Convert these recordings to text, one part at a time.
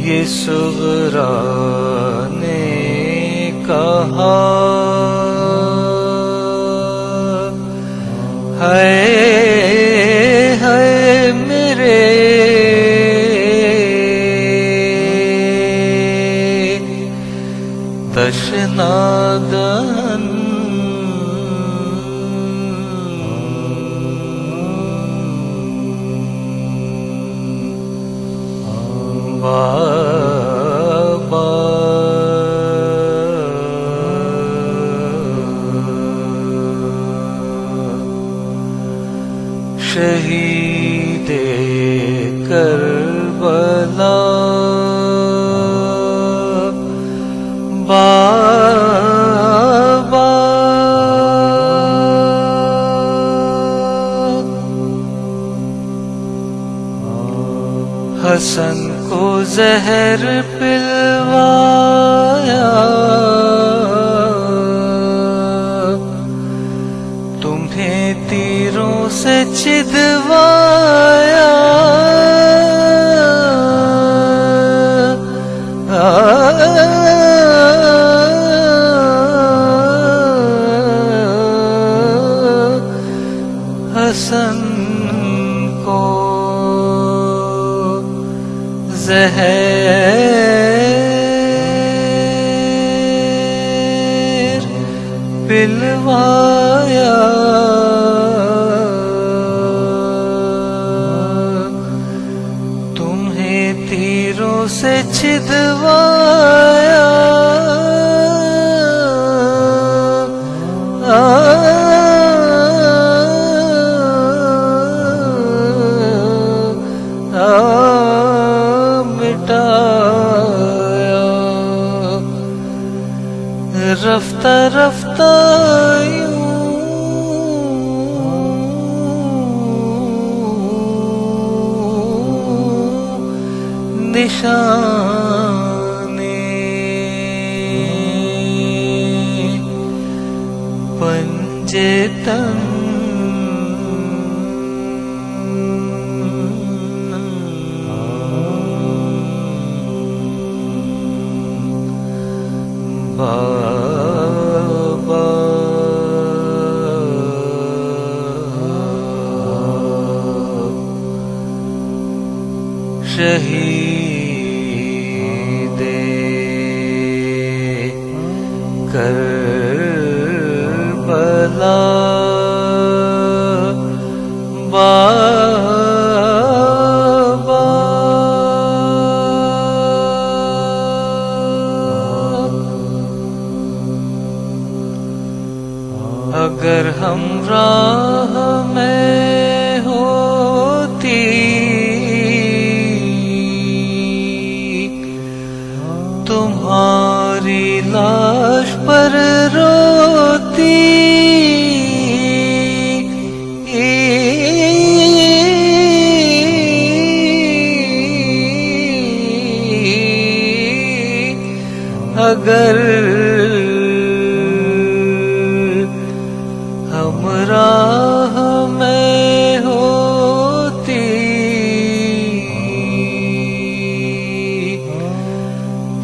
ये सुगरा ने कहा है मेरे तशनादन बाबा शहीदे करबला बाबा हसन को जहर पिलवाया, तुम्हें तीरों से छिदवाया, हसन को जहर पिलवाया, तुम्हें तीरों से छिदवाया, मिटाया। रफ्ता रफ्ता निशाने पंजे तन बाबा शहीदे करबला बाबा अगर हम राह में होती तुम्हारी लाश पर रोती, अगर हम राह में होती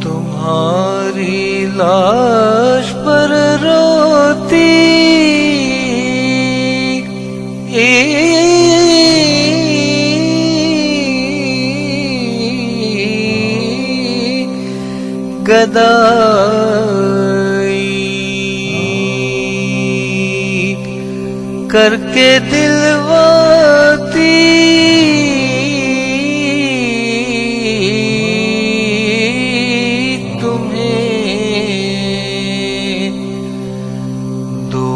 तुम्हारी लाश पर रोती, गदाई करके दिलवाती, तुम्हें 2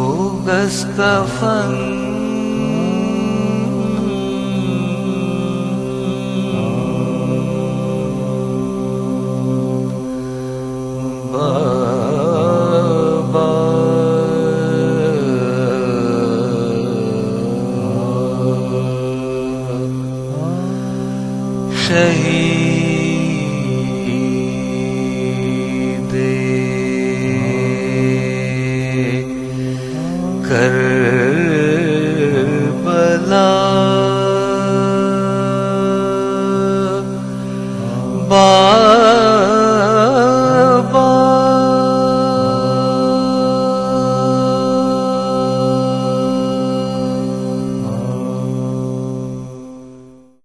गज कफन बाबा शहीदे करबला